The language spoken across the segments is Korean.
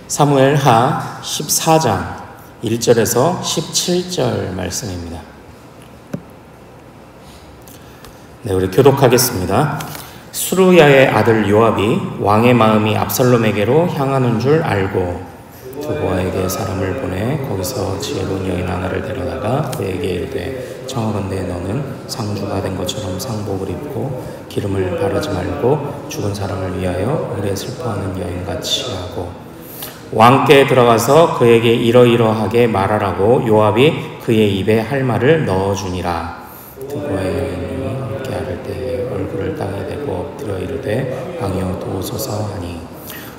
사무엘하 14장 1절에서 17절 말씀입니다. 네, 우리 교독하겠습니다. 수루야의 아들 요압이 왕의 마음이 압살롬에게로 향하는 줄 알고 두보아에게 사람을 보내 거기서 지혜로운 여인 하나를 데려다가 그에게 이르되 청하건대 너는 상주가 된 것처럼 상복을 입고 기름을 바르지 말고 죽은 사람을 위하여 오래 슬퍼하는 여인같이 하고 왕께 들어가서 그에게 이러이러하게 말하라고 요압이 그의 입에 할 말을 넣어주니라. 두보아의 여인이 함께 앓을 때에 얼굴을 땅에 대고 엎드려 이르되 왕이여 도우소서 하니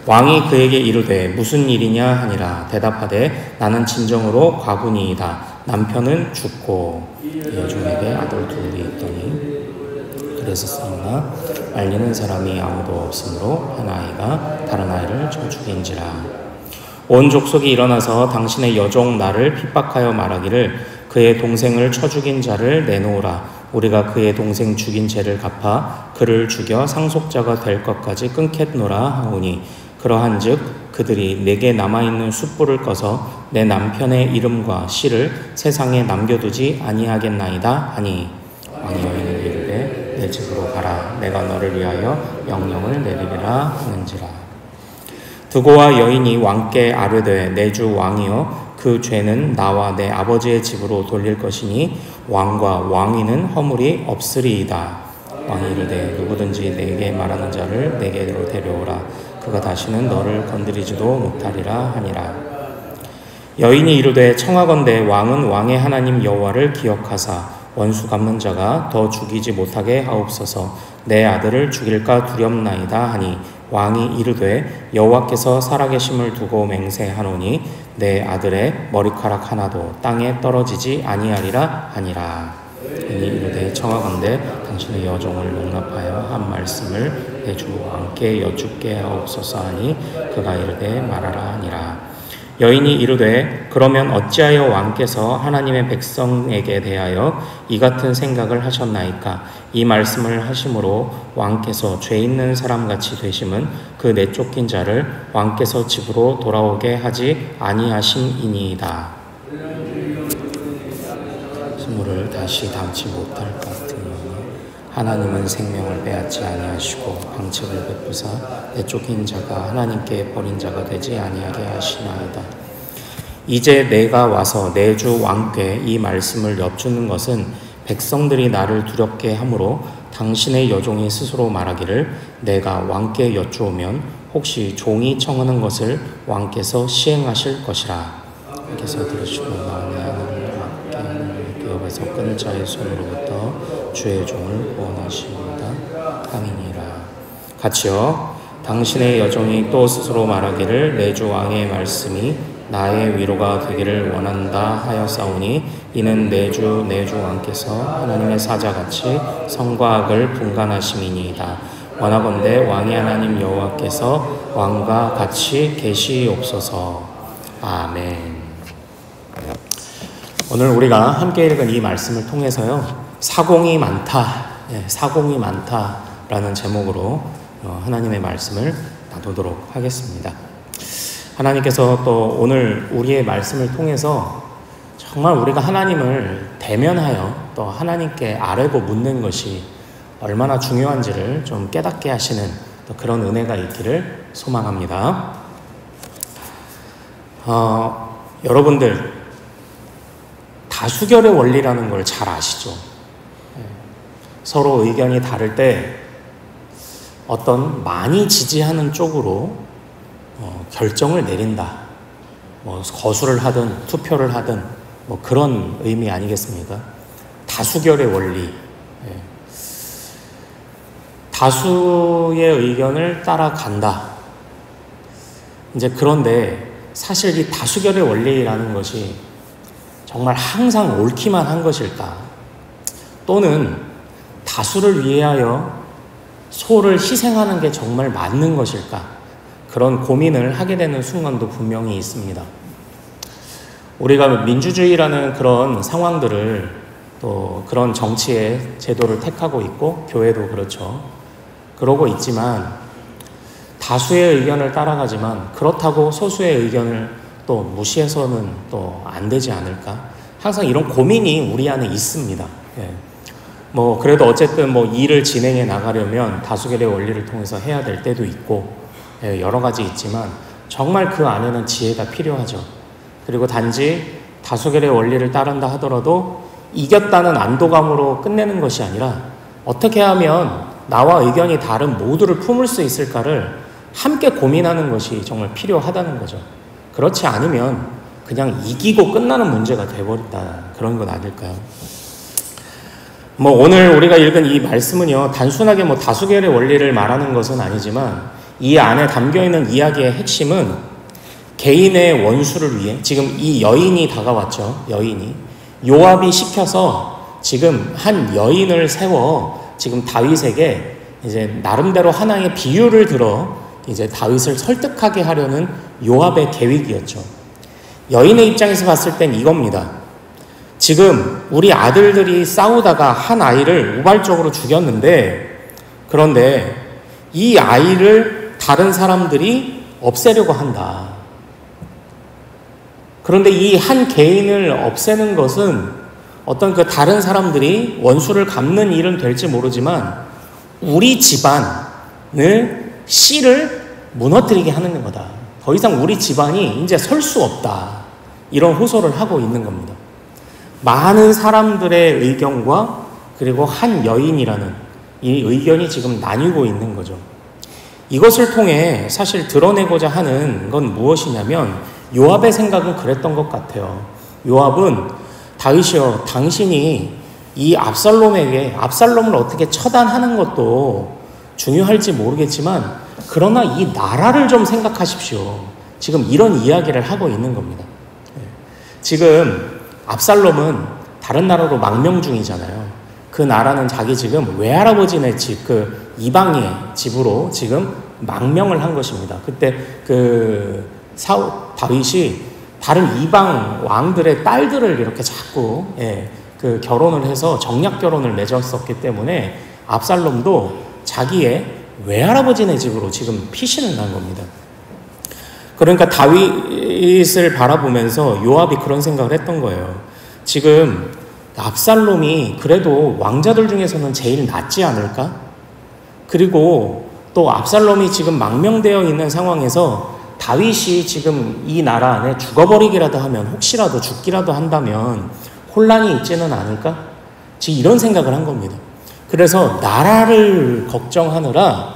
왕이 그에게 이르되 무슨 일이냐 하니라. 대답하되 나는 진정으로 과부니이다. 남편은 죽고 여종에게 아들 둘이 있더니 그랬었으나 말리는 사람이 아무도 없으므로 한 아이가 다른 아이를 쳐 죽인지라. 온 족속이 일어나서 당신의 여종 나를 핍박하여 말하기를 그의 동생을 쳐 죽인 자를 내놓으라. 우리가 그의 동생 죽인 죄를 갚아 그를 죽여 상속자가 될 것까지 끊겠노라 하오니 그러한즉 그들이 내게 남아있는 숯불을 꺼서 내 남편의 이름과 씨를 세상에 남겨두지 아니하겠나이다 하니 왕이 여인에게 이르되 내 집으로 가라. 내가 너를 위하여 명령을 내리리라 하는지라. 두고와 여인이 왕께 아뢰되 내 주 왕이여 그 죄는 나와 내 아버지의 집으로 돌릴 것이니 왕과 왕위는 허물이 없으리이다. 왕이 이르되 누구든지 내게 말하는 자를 내게로 데려오라. 그가 다시는 너를 건드리지도 못하리라 하니라. 여인이 이르되 청하건대 왕은 왕의 하나님 여호와를 기억하사 원수 갚는 자가 더 죽이지 못하게 하옵소서. 내 아들을 죽일까 두렵나이다 하니 왕이 이르되 여호와께서 살아계심을 두고 맹세하노니 내 아들의 머리카락 하나도 땅에 떨어지지 아니하리라 하니라. 이니 이르되 청하건대 당신의 여종을 용납하여 한 말씀을 내 주 왕께 여쭙게 하옵소서 하니 그가 이르되 말하라 하니라. 여인이 이르되 그러면 어찌하여 왕께서 하나님의 백성에게 대하여 이 같은 생각을 하셨나이까? 이 말씀을 하심으로 왕께서 죄 있는 사람같이 되심은 그 내쫓긴 자를 왕께서 집으로 돌아오게 하지 아니하심이니이다. 스물을 다시 담지 못할 것 같으니 하나님은 생명을 빼앗지 아니하시고 방책을 베푸사 내쫓긴 자가 하나님께 버린 자가 되지 아니하게 하시나이다. 이제 내가 와서 내 주 왕께 이 말씀을 엽주는 것은 백성들이 나를 두렵게 하므로 당신의 여종이 스스로 말하기를 내가 왕께 여쭈오면 혹시 종이 청하는 것을 왕께서 시행하실 것이라. 왕께서 들으시고 나오니 하나님을 왕께 기업에서 끊을 자의 손으로부터 주의 종을 구원하시옵니다. 아멘이라. 같이요. 당신의 여종이 또 스스로 말하기를 내 주 왕의 말씀이 나의 위로가 되기를 원한다 하였사오니 이는 내 주 왕께서 하나님의 사자같이 성과 악을 분간하심이니이다. 원하건대 왕의 하나님 여호와께서 왕과 같이 계시옵소서. 아멘. 오늘 우리가 함께 읽은 이 말씀을 통해서요, 사공이 많다라는 제목으로 하나님의 말씀을 나누도록 하겠습니다. 하나님께서 또 오늘 우리의 말씀을 통해서 정말 우리가 하나님을 대면하여 또 하나님께 아뢰고 묻는 것이 얼마나 중요한지를 좀 깨닫게 하시는 또 그런 은혜가 있기를 소망합니다. 여러분들 다수결의 원리라는 걸 잘 아시죠? 서로 의견이 다를 때 어떤 많이 지지하는 쪽으로 결정을 내린다. 거수를 하든 투표를 하든 그런 의미 아니겠습니까? 다수결의 원리. 다수의 의견을 따라간다. 이제 그런데 사실 이 다수결의 원리라는 것이 정말 항상 옳기만 한 것일까? 또는 다수를 위하여 소를 희생하는 게 정말 맞는 것일까? 그런 고민을 하게 되는 순간도 분명히 있습니다. 우리가 민주주의라는 그런 상황들을 또 그런 정치의 제도를 택하고 있고 교회도 그렇죠. 그러고 있지만 다수의 의견을 따라가지만 그렇다고 소수의 의견을 또 무시해서는 또 안 되지 않을까? 항상 이런 고민이 우리 안에 있습니다. 예. 뭐 그래도 어쨌든 뭐 일을 진행해 나가려면 다수결의 원리를 통해서 해야 될 때도 있고, 예, 여러 가지 있지만 정말 그 안에는 지혜가 필요하죠. 그리고 단지 다수결의 원리를 따른다 하더라도 이겼다는 안도감으로 끝내는 것이 아니라 어떻게 하면 나와 의견이 다른 모두를 품을 수 있을까를 함께 고민하는 것이 정말 필요하다는 거죠. 그렇지 않으면 그냥 이기고 끝나는 문제가 돼버린다, 그런 건 아닐까요? 뭐 오늘 우리가 읽은 이 말씀은요, 단순하게 뭐 다수결의 원리를 말하는 것은 아니지만 이 안에 담겨있는 이야기의 핵심은 개인의 원수를 위해, 지금 이 여인이 다가왔죠. 여인이 요압이 시켜서 지금 한 여인을 세워 지금 다윗에게 이제 나름대로 하나의 비유를 들어 이제 다윗을 설득하게 하려는 요압의 계획이었죠. 여인의 입장에서 봤을 땐 이겁니다. 지금 우리 아들들이 싸우다가 한 아이를 우발적으로 죽였는데, 그런데 이 아이를 다른 사람들이 없애려고 한다. 그런데 이 한 개인을 없애는 것은 어떤 그 다른 사람들이 원수를 갚는 일은 될지 모르지만 우리 집안을 씨를 무너뜨리게 하는 거다. 더 이상 우리 집안이 이제 설 수 없다. 이런 호소를 하고 있는 겁니다. 많은 사람들의 의견과 그리고 한 여인이라는 이 의견이 지금 나뉘고 있는 거죠. 이것을 통해 사실 드러내고자 하는 건 무엇이냐면 요압의 생각은 그랬던 것 같아요. 요압은 다윗이여, 당신이 이 압살롬을 어떻게 처단하는 것도 중요할지 모르겠지만 그러나 이 나라를 좀 생각하십시오. 지금 이런 이야기를 하고 있는 겁니다. 지금 압살롬은 다른 나라로 망명 중이잖아요. 그 나라는 자기 지금 외할아버지네 집, 그 이방의 집으로 지금 망명을 한 것입니다. 그때 다윗이 다른 이방 왕들의 딸들을 이렇게 자꾸 그 결혼을 해서 정략 결혼을 맺었었기 때문에 압살롬도 자기의 외할아버지네 집으로 지금 피신을 난 겁니다. 그러니까 다윗을 바라보면서 요압이 그런 생각을 했던 거예요. 지금 압살롬이 그래도 왕자들 중에서는 제일 낫지 않을까? 그리고 또 압살롬이 지금 망명되어 있는 상황에서 다윗이 지금 이 나라 안에 죽어버리기라도 하면, 혹시라도 죽기라도 한다면 혼란이 있지는 않을까? 지금 이런 생각을 한 겁니다. 그래서 나라를 걱정하느라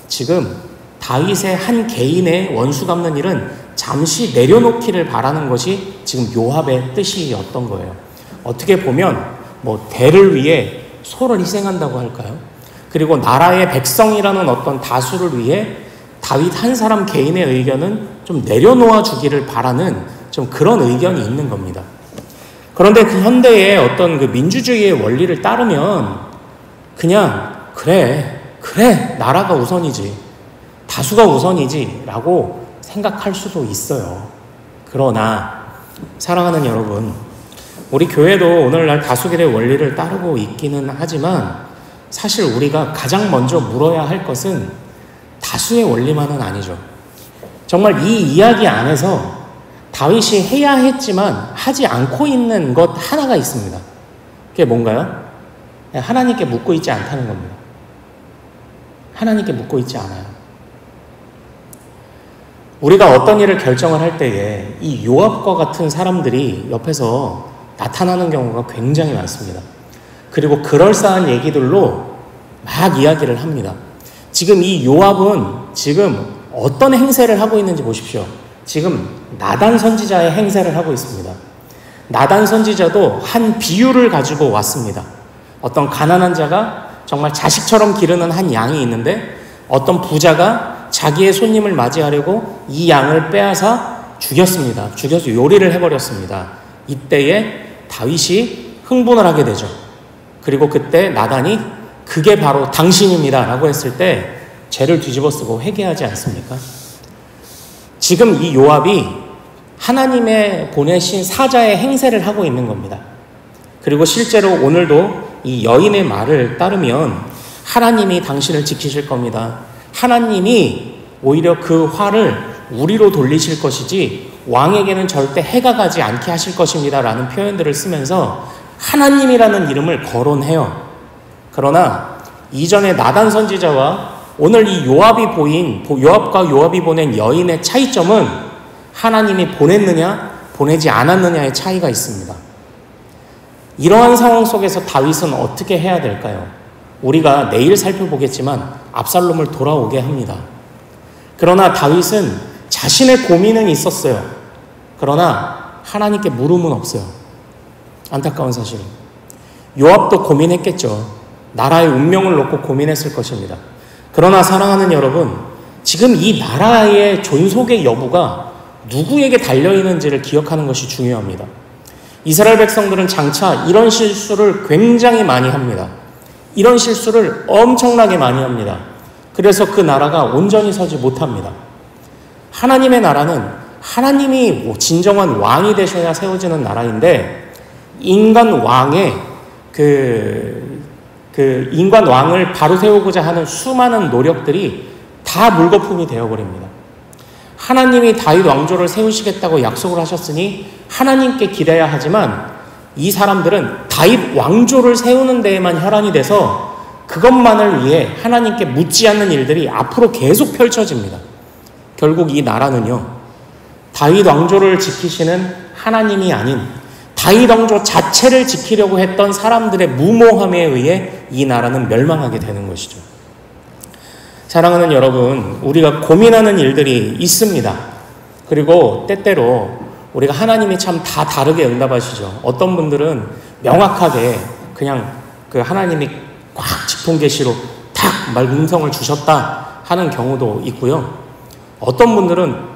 지금 다윗의 한 개인의 원수 갚는 일은 잠시 내려놓기를 바라는 것이 지금 요압의 뜻이었던 거예요. 어떻게 보면 뭐 대를 위해 소를 희생한다고 할까요? 그리고 나라의 백성이라는 어떤 다수를 위해 다윗 한 사람 개인의 의견은 좀 내려놓아 주기를 바라는 좀 그런 의견이 있는 겁니다. 그런데 그 현대의 어떤 그 민주주의의 원리를 따르면 그냥 그래 나라가 우선이지, 다수가 우선이지 라고 생각할 수도 있어요. 그러나 사랑하는 여러분, 우리 교회도 오늘날 다수결의 원리를 따르고 있기는 하지만 사실 우리가 가장 먼저 물어야 할 것은 다수의 원리만은 아니죠. 정말 이 이야기 안에서 다윗이 해야 했지만 하지 않고 있는 것 하나가 있습니다. 그게 뭔가요? 하나님께 묻고 있지 않다는 겁니다. 하나님께 묻고 있지 않아요. 우리가 어떤 일을 결정을 할 때에 이 요압과 같은 사람들이 옆에서 나타나는 경우가 굉장히 많습니다. 그리고 그럴싸한 얘기들로 막 이야기를 합니다. 지금 이 요압은 지금 어떤 행세를 하고 있는지 보십시오. 지금 나단 선지자의 행세를 하고 있습니다. 나단 선지자도 한 비유를 가지고 왔습니다. 어떤 가난한 자가 정말 자식처럼 기르는 한 양이 있는데 어떤 부자가 자기의 손님을 맞이하려고 이 양을 빼앗아 죽였습니다. 죽여서 요리를 해버렸습니다. 이때에 다윗이 흥분을 하게 되죠. 그리고 그때 나단이 그게 바로 당신입니다 라고 했을 때 죄를 뒤집어쓰고 회개하지 않습니까? 지금 이 요압이 하나님의 보내신 사자의 행세를 하고 있는 겁니다. 그리고 실제로 오늘도 이 여인의 말을 따르면 하나님이 당신을 지키실 겁니다. 하나님이 오히려 그 화를 우리로 돌리실 것이지 왕에게는 절대 해가 가지 않게 하실 것입니다 라는 표현들을 쓰면서 하나님이라는 이름을 거론해요. 그러나 이전에 나단 선지자와 오늘 이 요압과 요압이 보낸 여인의 차이점은 하나님이 보냈느냐 보내지 않았느냐의 차이가 있습니다. 이러한 상황 속에서 다윗은 어떻게 해야 될까요? 우리가 내일 살펴보겠지만 압살롬을 돌아오게 합니다. 그러나 다윗은 자신의 고민은 있었어요. 그러나 하나님께 물음은 없어요. 안타까운 사실. 요압도 고민했겠죠. 나라의 운명을 놓고 고민했을 것입니다. 그러나 사랑하는 여러분, 지금 이 나라의 존속의 여부가 누구에게 달려있는지를 기억하는 것이 중요합니다. 이스라엘 백성들은 장차 이런 실수를 굉장히 많이 합니다. 이런 실수를 엄청나게 많이 합니다. 그래서 그 나라가 온전히 서지 못합니다. 하나님의 나라는 하나님이 진정한 왕이 되셔야 세워지는 나라인데 인간 왕의 인간 왕을 바로 세우고자 하는 수많은 노력들이 다 물거품이 되어버립니다. 하나님이 다윗 왕조를 세우시겠다고 약속을 하셨으니 하나님께 기대야 하지만 이 사람들은 다윗 왕조를 세우는 데에만 혈안이 돼서 그것만을 위해 하나님께 묻지 않는 일들이 앞으로 계속 펼쳐집니다. 결국 이 나라는요, 다윗 왕조를 지키시는 하나님이 아닌 다윗 왕조 자체를 지키려고 했던 사람들의 무모함에 의해 이 나라는 멸망하게 되는 것이죠. 사랑하는 여러분, 우리가 고민하는 일들이 있습니다. 그리고 때때로 우리가 하나님이 참 다 다르게 응답하시죠. 어떤 분들은 명확하게 그냥 그 하나님이 꽉 짙은 계시로 탁 음성을 주셨다 하는 경우도 있고요. 어떤 분들은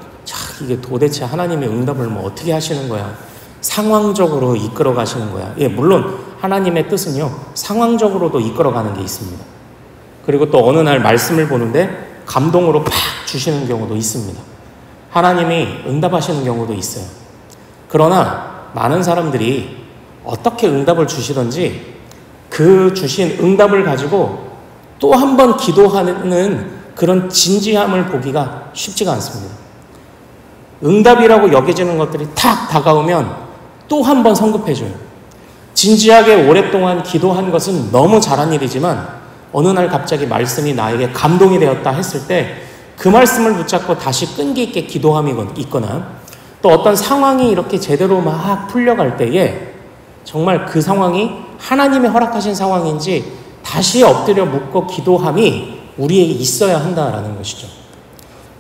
이게 도대체 하나님의 응답을 어떻게 하시는 거야? 상황적으로 이끌어 가시는 거야. 예, 물론 하나님의 뜻은요, 상황적으로도 이끌어 가는 게 있습니다. 그리고 또 어느 날 말씀을 보는데 감동으로 팍 주시는 경우도 있습니다. 하나님이 응답하시는 경우도 있어요. 그러나 많은 사람들이 어떻게 응답을 주시든지 그 주신 응답을 가지고 또 한 번 기도하는 그런 진지함을 보기가 쉽지가 않습니다. 응답이라고 여겨지는 것들이 탁 다가오면 또 한 번 성급해져요. 진지하게 오랫동안 기도한 것은 너무 잘한 일이지만 어느 날 갑자기 말씀이 나에게 감동이 되었다 했을 때 그 말씀을 붙잡고 다시 끈기 있게 기도함이 있거나 또 어떤 상황이 이렇게 제대로 막 풀려갈 때에 정말 그 상황이 하나님의 허락하신 상황인지 다시 엎드려 묻고 기도함이 우리에게 있어야 한다라는 것이죠.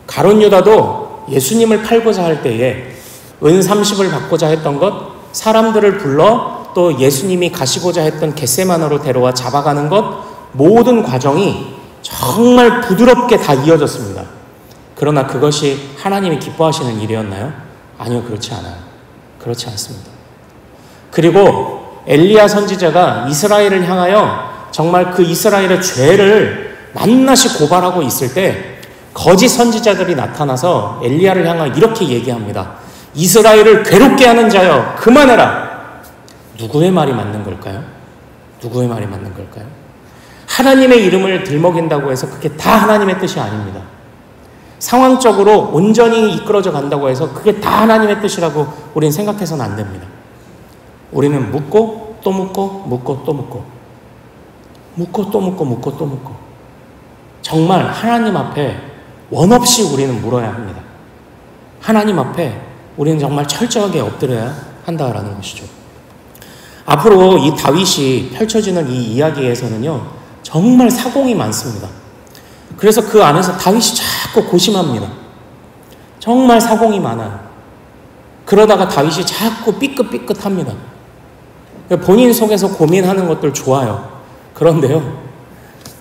가룟 유다도 예수님을 팔고자 할 때에 은 30을 받고자 했던 것, 사람들을 불러 또 예수님이 가시고자 했던 겟세마네로 데려와 잡아가는 것, 모든 과정이 정말 부드럽게 다 이어졌습니다. 그러나 그것이 하나님이 기뻐하시는 일이었나요? 아니요, 그렇지 않아요. 그렇지 않습니다. 그리고 엘리야 선지자가 이스라엘을 향하여 정말 그 이스라엘의 죄를 낱낱이 고발하고 있을 때 거짓 선지자들이 나타나서 엘리야를 향하여 이렇게 얘기합니다. 이스라엘을 괴롭게 하는 자여, 그만해라. 누구의 말이 맞는 걸까요? 누구의 말이 맞는 걸까요? 하나님의 이름을 들먹인다고 해서 그게 다 하나님의 뜻이 아닙니다. 상황적으로 온전히 이끌어져 간다고 해서 그게 다 하나님의 뜻이라고 우리는 생각해서는 안 됩니다. 우리는 묻고 또 묻고 묻고 또 묻고 묻고 또 묻고 묻고 또 묻고 정말 하나님 앞에 원 없이 우리는 물어야 합니다. 하나님 앞에 우리는 정말 철저하게 엎드려야 한다라는 것이죠. 앞으로 이 다윗이 펼쳐지는 이 이야기에서는요, 정말 사공이 많습니다. 그래서 그 안에서 다윗이 자꾸 고심합니다. 정말 사공이 많아요. 그러다가 다윗이 자꾸 삐끗삐끗합니다. 본인 속에서 고민하는 것들 좋아요. 그런데요,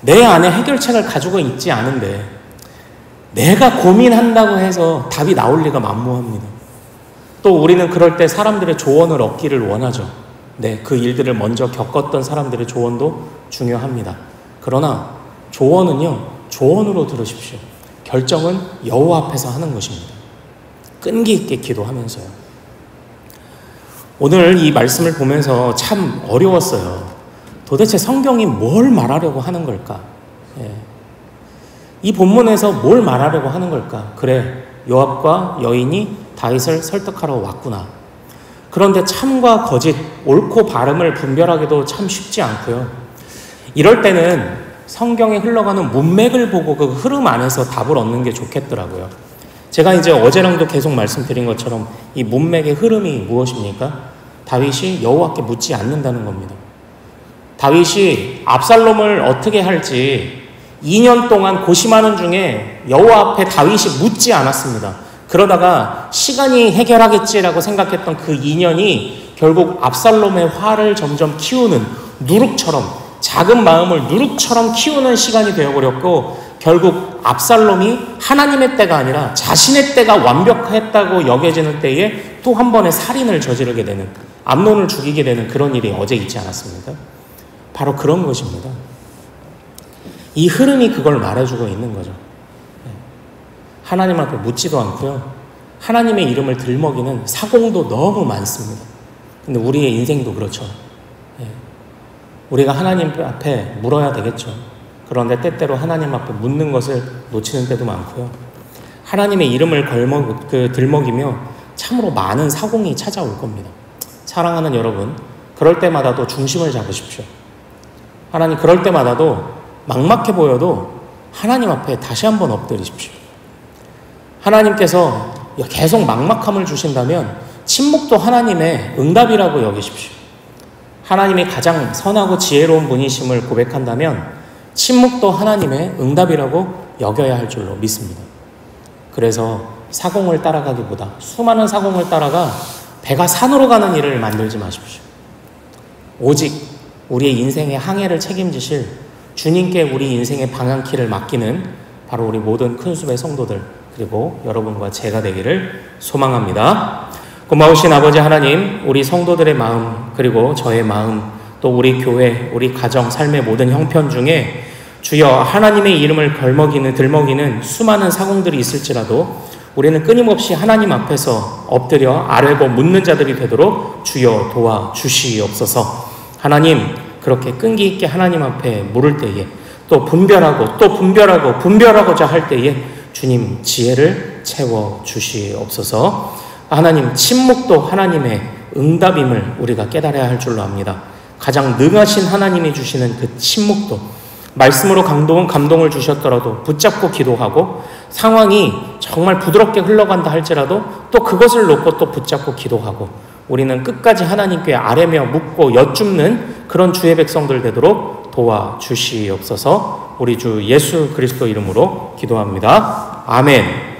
내 안에 해결책을 가지고 있지 않은데 내가 고민한다고 해서 답이 나올 리가 만무합니다. 또 우리는 그럴 때 사람들의 조언을 얻기를 원하죠. 네, 그 일들을 먼저 겪었던 사람들의 조언도 중요합니다. 그러나 조언은요, 조언으로 들으십시오. 결정은 여호와 앞에서 하는 것입니다. 끈기 있게 기도하면서요. 오늘 이 말씀을 보면서 참 어려웠어요. 도대체 성경이 뭘 말하려고 하는 걸까? 예. 이 본문에서 뭘 말하려고 하는 걸까? 그래, 요압과 여인이 다윗을 설득하러 왔구나. 그런데 참과 거짓, 옳고 바름을 분별하기도 참 쉽지 않고요. 이럴 때는 성경에 흘러가는 문맥을 보고 그 흐름 안에서 답을 얻는 게 좋겠더라고요. 제가 이제 어제랑도 계속 말씀드린 것처럼 이 문맥의 흐름이 무엇입니까? 다윗이 여호와께 묻지 않는다는 겁니다. 다윗이 압살롬을 어떻게 할지 2년 동안 고심하는 중에 여호와 앞에 다윗이 묻지 않았습니다. 그러다가 시간이 해결하겠지라고 생각했던 그 2년이 결국 압살롬의 화를 점점 키우는 누룩처럼, 작은 마음을 누룩처럼 키우는 시간이 되어버렸고, 결국 압살롬이 하나님의 때가 아니라 자신의 때가 완벽했다고 여겨지는 때에 또 한 번의 살인을 저지르게 되는, 암논을 죽이게 되는 그런 일이 어제 있지 않았습니까? 바로 그런 것입니다. 이 흐름이 그걸 말해주고 있는 거죠. 하나님 앞에 묻지도 않고요. 하나님의 이름을 들먹이는 사공도 너무 많습니다. 근데 우리의 인생도 그렇죠. 우리가 하나님 앞에 물어야 되겠죠. 그런데 때때로 하나님 앞에 묻는 것을 놓치는 때도 많고요. 하나님의 이름을 들먹이며 참으로 많은 사공이 찾아올 겁니다. 사랑하는 여러분, 그럴 때마다도 중심을 잡으십시오. 하나님, 그럴 때마다도 막막해 보여도 하나님 앞에 다시 한번 엎드리십시오. 하나님께서 계속 막막함을 주신다면 침묵도 하나님의 응답이라고 여기십시오. 하나님이 가장 선하고 지혜로운 분이심을 고백한다면 침묵도 하나님의 응답이라고 여겨야 할 줄로 믿습니다. 그래서 사공을 따라가기보다, 수많은 사공을 따라가 배가 산으로 가는 일을 만들지 마십시오. 오직 우리의 인생의 항해를 책임지실 주님께 우리 인생의 방향키를 맡기는 바로 우리 모든 큰숲의 성도들, 그리고 여러분과 제가 되기를 소망합니다. 고마우신 아버지 하나님, 우리 성도들의 마음, 그리고 저의 마음, 또 우리 교회, 우리 가정, 삶의 모든 형편 중에 주여 하나님의 이름을 들먹이는 수많은 사공들이 있을지라도 우리는 끊임없이 하나님 앞에서 엎드려 아뢰고 묻는 자들이 되도록 주여 도와주시옵소서. 하나님, 그렇게 끈기 있게 하나님 앞에 물을 때에, 또 분별하고자 할 때에 주님 지혜를 채워주시옵소서. 하나님, 침묵도 하나님의 응답임을 우리가 깨달아야 할 줄로 압니다. 가장 능하신 하나님이 주시는 그 침묵도, 말씀으로 감동을 주셨더라도 붙잡고 기도하고, 상황이 정말 부드럽게 흘러간다 할지라도 또 그것을 놓고 또 붙잡고 기도하고, 우리는 끝까지 하나님께 아뢰며 묻고 여쭙는 그런 주의 백성들 되도록 도와주시옵소서. 우리 주 예수 그리스도 이름으로 기도합니다. 아멘.